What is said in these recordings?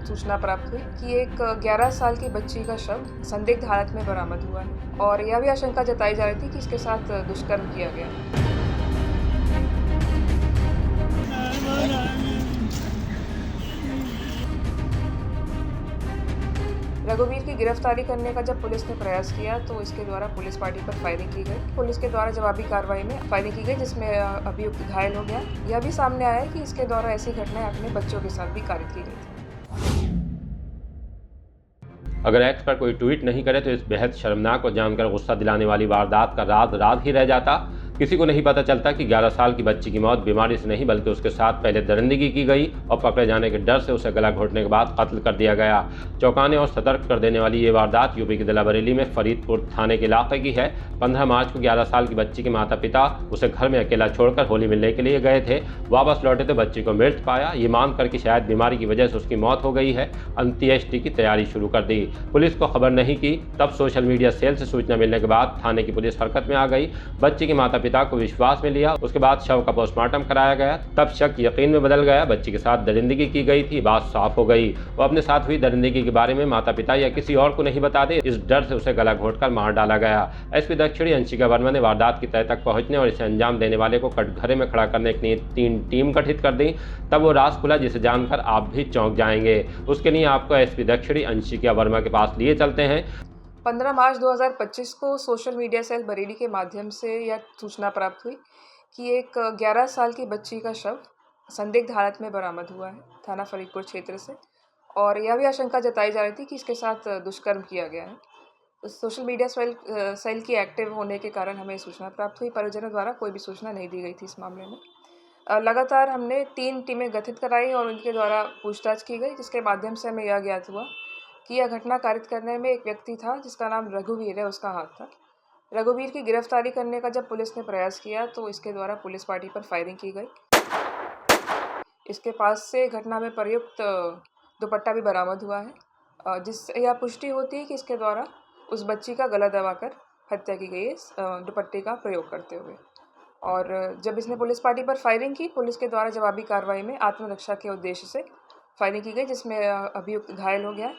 सूचना प्राप्त हुई कि एक 11 साल की बच्ची का शव संदिग्ध हालत में बरामद हुआ है और यह भी आशंका जताई जा रही थी कि इसके साथ दुष्कर्म किया गया है। रघुवीर की गिरफ्तारी करने का जब पुलिस ने प्रयास किया तो इसके द्वारा पुलिस पार्टी पर फायरिंग की गई। पुलिस के द्वारा जवाबी कार्रवाई में फायरिंग की गई जिसमें अभियुक्त घायल हो गया। यह भी सामने आया है कि इसके द्वारा ऐसी घटनाएं अपने बच्चों के साथ भी कारित की गई थी। अगर एक्स पर कोई ट्वीट नहीं करे तो इस बेहद शर्मनाक और जानकर गुस्सा दिलाने वाली वारदात का राज राज ही रह जाता। किसी को नहीं पता चलता कि 11 साल की बच्ची की मौत बीमारी से नहीं बल्कि उसके साथ पहले दरिंदगी की गई और पकड़े जाने के डर से उसे गला घोटने के बाद कत्ल कर दिया गया। चौंकाने और सतर्क कर देने वाली ये वारदात यूपी के जिला बरेली में फरीदपुर थाने के इलाके की है। 15 मार्च को 11 साल की बच्ची के माता पिता उसे घर में अकेला छोड़कर होली मिलने के लिए गए थे। वापस लौटे तो बच्ची को मृत पाया। ये मानकर कि शायद बीमारी की वजह से उसकी मौत हो गई है, अंत्येष्टि की तैयारी शुरू कर दी। पुलिस को खबर नहीं की, तब सोशल मीडिया सेल से सूचना मिलने के बाद थाने की पुलिस हरकत में आ गई। बच्ची के माता पिता को विश्वास में लिया। उसके बाद शव का पोस्टमार्टम कराया गया। तब शक यकीन में बदल गया। बच्ची के साथ दरिंदगी की गई थी, बात साफ हो गई। वो अपने साथ हुई दरिंदगी के बारे में माता पिता या किसी और को नहीं बता दे, इस डर से उसे गला घोटकर मार डाला गया। एसपी दक्षिणी अंशिका वर्मा ने वारदात की तह तक पहुंचने और इसे अंजाम देने वाले को कटघरे में खड़ा करने के लिए 3 टीम गठित कर दी। तब वो राज खुला जिसे जानकर आप भी चौंक जाएंगे। उसके लिए आपको एसपी दक्षिणी अंशिका वर्मा के पास लिए चलते हैं। 15 मार्च 2025 को सोशल मीडिया सेल बरेली के माध्यम से यह सूचना प्राप्त हुई कि एक 11 साल की बच्ची का शव संदिग्ध हालत में बरामद हुआ है थाना फरीदपुर क्षेत्र से और यह भी आशंका जताई जा रही थी कि इसके साथ दुष्कर्म किया गया है। सोशल मीडिया सेल की एक्टिव होने के कारण हमें सूचना प्राप्त हुई। परिजनों द्वारा कोई भी सूचना नहीं दी गई थी इस मामले में। लगातार हमने 3 टीमें गठित कराई और उनके द्वारा पूछताछ की गई, जिसके माध्यम से हमें यह ज्ञात हुआ कि यह घटना कारित करने में एक व्यक्ति था जिसका नाम रघुवीर है, उसका हाथ था। रघुवीर की गिरफ्तारी करने का जब पुलिस ने प्रयास किया तो इसके द्वारा पुलिस पार्टी पर फायरिंग की गई। इसके पास से घटना में प्रयुक्त दुपट्टा भी बरामद हुआ है, जिससे यह पुष्टि होती है कि इसके द्वारा उस बच्ची का गला दबाकर हत्या की गई है इस दुपट्टे का प्रयोग करते हुए। और जब इसने पुलिस पार्टी पर फायरिंग की, पुलिस के द्वारा जवाबी कार्रवाई में आत्मरक्षा के उद्देश्य से फायरिंग की गई, जिसमें अभियुक्त घायल हो गया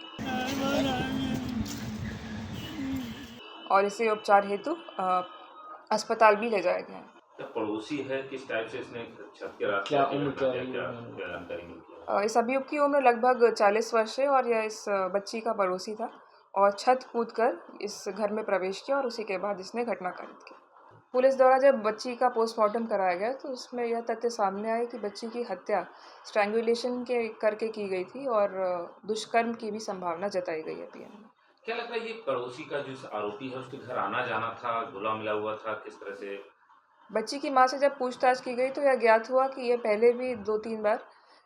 और इसे उपचार हेतु अस्पताल भी ले जाया गया है। पड़ोसी है, किस टाइप से इसने छत के रास्ते क्या जानकारी मिली? इस अभियुक्त की उम्र लगभग 40 वर्ष है और यह इस बच्ची का पड़ोसी था और छत कूदकर इस घर में प्रवेश किया और उसी के बाद इसने घटना कारित की। पुलिस द्वारा जब बच्ची का पोस्टमार्टम कराया गया तो उसमें यह तथ्य सामने आया कि बच्ची की हत्या स्ट्रैंगुलेशन के करके की गई थी और दुष्कर्म की भी संभावना जताई गई है पीएम में। क्या लगता है ये पड़ोसी का जो आरोपी है उसके घर आना जाना था, घुला मिला हुआ था, किस तरह से? बच्ची की मां से जब पूछताछ की गई तो यह ज्ञात हुआ कि यह पहले भी 2-3 बार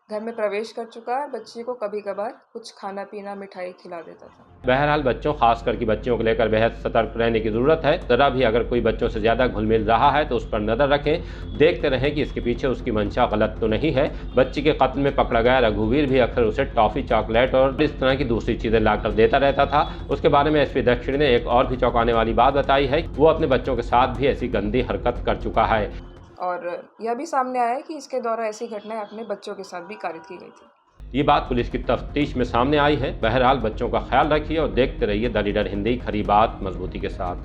घर में प्रवेश कर चुका है। बच्ची को कभी कभार कुछ खाना पीना मिठाई खिला देता था। बहरहाल बच्चों, खासकर की बच्चियों को लेकर बेहद सतर्क रहने की ज़रूरत है। ज़रा भी अगर कोई बच्चों से ज़्यादा घुल मिल रहा है तो उस पर नज़र रखें। देखते रहें कि इसके पीछे उसकी मंशा गलत तो नहीं है। बच्ची के कत्ल में पकड़ा गया रघुवीर भी अक्सर उसे टॉफ़ी, चॉकलेट और इस तरह की दूसरी चीज़ें लाकर देता रहता था। उसके बारे में एसपी दक्षिणी ने एक और भी चौंकाने वाली बात बताई है। वो अपने बच्चों के साथ भी ऐसी गंदी हरकत कर चुका है और यह भी सामने आया है कि इसके द्वारा ऐसी घटनाएं अपने बच्चों के साथ भी कारित की गई थी। ये बात पुलिस की तफ्तीश में सामने आई है। बहरहाल बच्चों का ख्याल रखिए और देखते रहिए द लीडर हिंदी, खरी बात मजबूती के साथ।